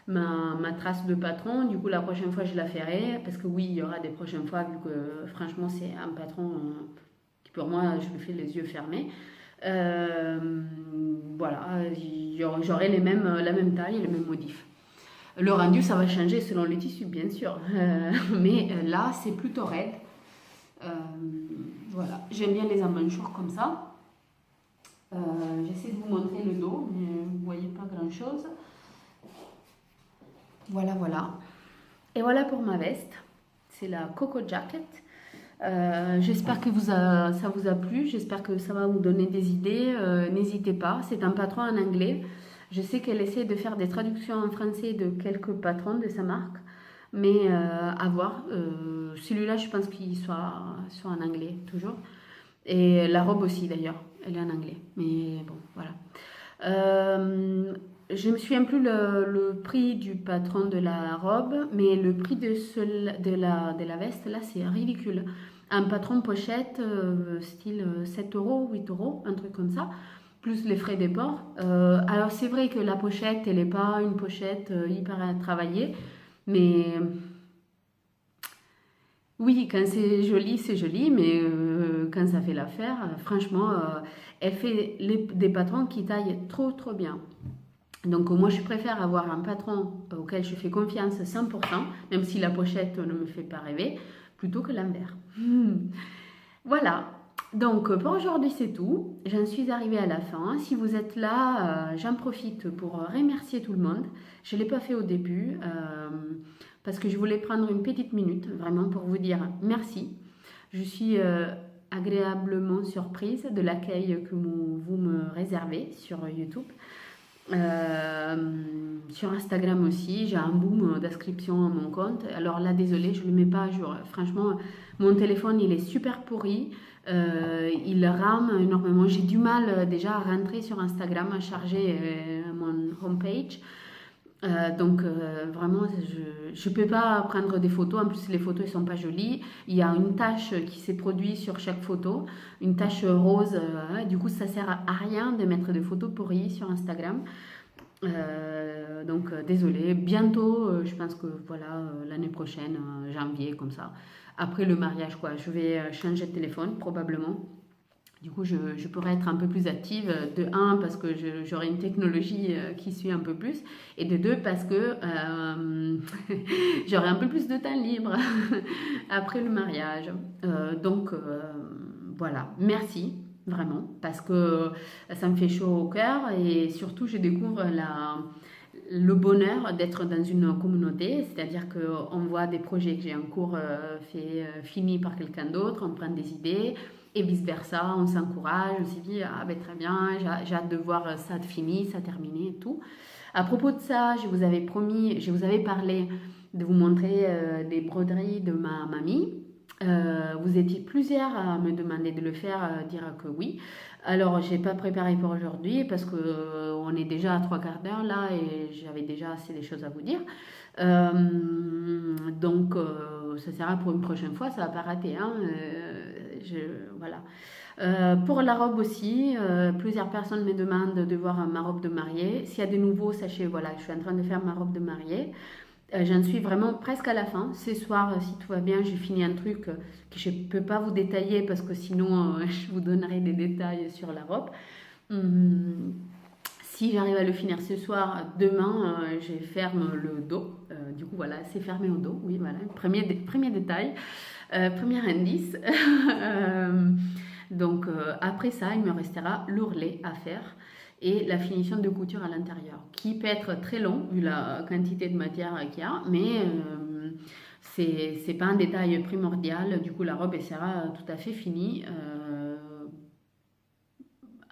ma trace de patron. Du coup, la prochaine fois, je la ferai. Parce que oui, il y aura des prochaines fois, vu que franchement, c'est un patron qui, pour moi, je le fais les yeux fermés. Voilà, j'aurai la même taille et les mêmes modifs. Le rendu, ça va changer selon les tissus, bien sûr. Mais là, c'est plutôt raide. Voilà, j'aime bien les emmanchoirs comme ça. J'essaie de vous montrer le dos, mais vous ne voyez pas grand-chose. Voilà, voilà. Et voilà pour ma veste. C'est la Coco Jacket. J'espère que ça vous a plu, j'espère que ça va vous donner des idées, n'hésitez pas, c'est un patron en anglais, je sais qu'elle essaie de faire des traductions en français de quelques patrons de sa marque, mais à voir, celui-là je pense qu'il soit en anglais toujours, Et la robe aussi d'ailleurs, elle est en anglais. Mais bon, voilà. Je ne me souviens plus le prix du patron de la robe, mais le prix de la veste, là, c'est ridicule. Un patron pochette, style 7 euros, 8 euros, un truc comme ça, plus les frais des ports. Alors, c'est vrai que la pochette, elle n'est pas une pochette hyper travaillée, mais oui, quand c'est joli, mais quand ça fait l'affaire, franchement, elle fait des patrons qui taillent trop, trop bien. Donc moi, je préfère avoir un patron auquel je fais confiance 100%, même si la pochette ne me fait pas rêver, plutôt que l'inverse. Voilà. Donc pour aujourd'hui, c'est tout. J'en suis arrivée à la fin. Si vous êtes là, j'en profite pour remercier tout le monde. Je ne l'ai pas fait au début parce que je voulais prendre une petite minute vraiment pour vous dire merci. Je suis agréablement surprise de l'accueil que vous me réservez sur YouTube. Sur Instagram aussi, j'ai un boom d'inscription à mon compte. Alors là, désolé, je ne le mets pas à jour. Franchement, mon téléphone, il est super pourri. Il rame énormément. J'ai du mal déjà à rentrer sur Instagram, à charger mon homepage. Donc vraiment, je ne peux pas prendre des photos. En plus, les photos ne sont pas jolies. Il y a une tache qui s'est produite sur chaque photo, une tache rose. Du coup, ça ne sert à rien de mettre des photos pourries sur Instagram. Donc désolé. Bientôt, je pense que voilà, l'année prochaine, janvier, comme ça. Après le mariage, quoi, je vais changer de téléphone probablement. Du coup, je pourrais être un peu plus active. De un, parce que j'aurai une technologie qui suit un peu plus. Et de deux, parce que j'aurai un peu plus de temps libre après le mariage. Donc, voilà. Merci, vraiment. Parce que ça me fait chaud au cœur. Et surtout, je découvre le bonheur d'être dans une communauté. C'est-à-dire qu'on voit des projets que j'ai en cours finis par quelqu'un d'autre. On prend des idées. Et vice-versa, on s'encourage, on se dit, ah ben très bien, j'ai hâte de voir ça fini, ça terminé et tout. À propos de ça, je vous avais promis, je vous avais parlé de vous montrer des broderies de ma mamie. Vous étiez plusieurs à me demander de le faire, à dire que oui. Alors, j'ai pas préparé pour aujourd'hui parce que on est déjà à 3/4 d'heure là et j'avais déjà assez de choses à vous dire. Donc, ça sera pour une prochaine fois, ça va pas rater. Hein, voilà. Pour la robe aussi, plusieurs personnes me demandent de voir ma robe de mariée. S'il y a des nouveaux, sachez, voilà, je suis en train de faire ma robe de mariée. J'en suis vraiment presque à la fin. Ce soir, si tout va bien, j'ai fini un truc que je ne peux pas vous détailler parce que sinon, je vous donnerai des détails sur la robe. Si j'arrive à le finir ce soir, demain, je ferme le dos. Du coup, voilà, c'est fermé au dos. Oui, voilà, premier détail, premier indice. Donc, après ça, il me restera l'ourlet à faire et la finition de couture à l'intérieur, qui peut être très long vu la quantité de matière qu'il y a, mais c'est pas un détail primordial. Du coup, la robe elle sera tout à fait finie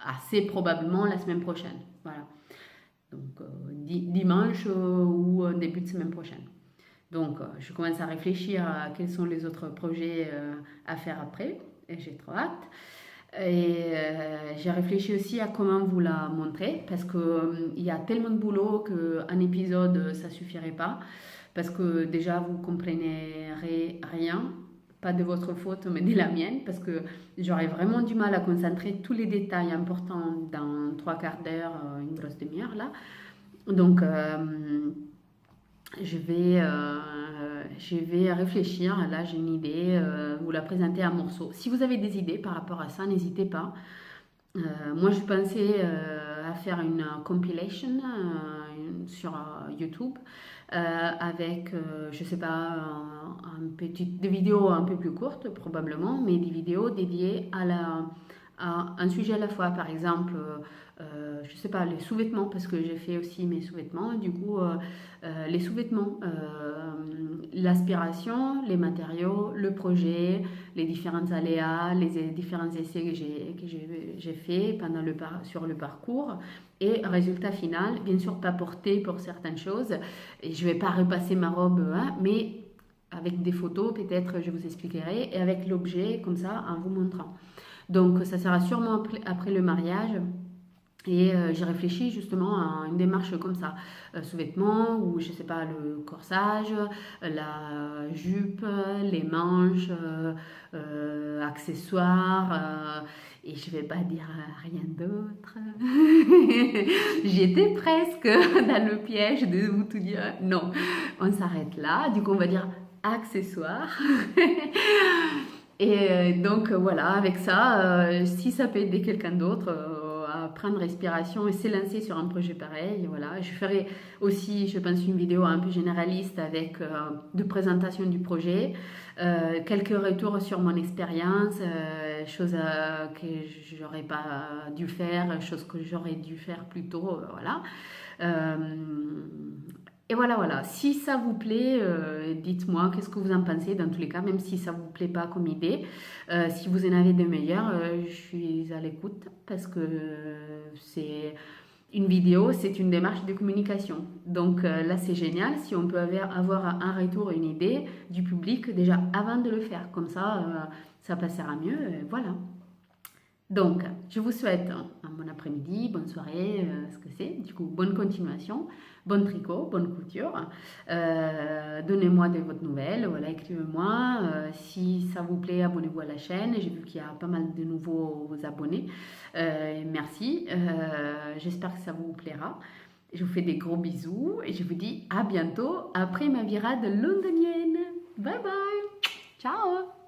assez probablement la semaine prochaine. Voilà. Donc, dimanche ou début de semaine prochaine. Donc, je commence à réfléchir à quels sont les autres projets à faire après, et j'ai trop hâte. Et j'ai réfléchi aussi à comment vous la montrer parce qu'il y a tellement de boulot qu'un épisode ça suffirait pas parce que déjà vous comprendrez rien, pas de votre faute mais de la mienne parce que j'aurais vraiment du mal à concentrer tous les détails importants dans 3/4 d'heure, une grosse demi-heure là. Donc je vais réfléchir. Là, j'ai une idée, vous la présenter en morceaux. Si vous avez des idées par rapport à ça, n'hésitez pas. Moi, je pensais à faire une compilation sur YouTube avec, je sais pas, des vidéos un peu plus courtes probablement, mais des vidéos dédiées à un sujet à la fois. Par exemple, je sais pas, les sous-vêtements, parce que j'ai fait aussi mes sous-vêtements. Du coup, les sous-vêtements, l'aspiration, les matériaux, le projet, les différents aléas, les différents essais que j'ai fait sur le parcours et résultat final, bien sûr pas porté pour certaines choses et je vais pas repasser ma robe hein, mais avec des photos peut-être je vous expliquerai et avec l'objet comme ça en vous montrant. Donc ça sera sûrement après le mariage. Et j'ai réfléchi justement à une démarche comme ça, sous-vêtements ou je sais pas, le corsage, la jupe, les manches, accessoires, et je vais pas dire rien d'autre. J'étais presque dans le piège de vous tout dire. Non, on s'arrête là. Du coup, on va dire accessoires. Et donc voilà, avec ça, si ça peut aider quelqu'un d'autre à prendre respiration et s'élancer sur un projet pareil, voilà. Je ferai aussi, je pense, une vidéo un peu généraliste avec de présentation du projet, quelques retours sur mon expérience, choses que j'aurais pas dû faire, choses que j'aurais dû faire plus tôt, voilà. Euh, et voilà, voilà. Si ça vous plaît, dites-moi qu'est-ce que vous en pensez dans tous les cas, même si ça ne vous plaît pas comme idée. Si vous en avez de meilleurs, je suis à l'écoute parce que c'est une vidéo, c'est une démarche de communication. Donc là, c'est génial si on peut avoir un retour, une idée du public déjà avant de le faire. Comme ça passera mieux. Voilà. Donc, je vous souhaite un bon après-midi, bonne soirée, ce que c'est. Du coup, bonne continuation, bon tricot, bonne couture. Donnez-moi de votre nouvelles, voilà, écrivez-moi. Si ça vous plaît, abonnez-vous à la chaîne. J'ai vu qu'il y a pas mal de nouveaux abonnés. Merci. J'espère que ça vous plaira. Je vous fais des gros bisous et je vous dis à bientôt après ma virade londonienne. Bye bye. Ciao.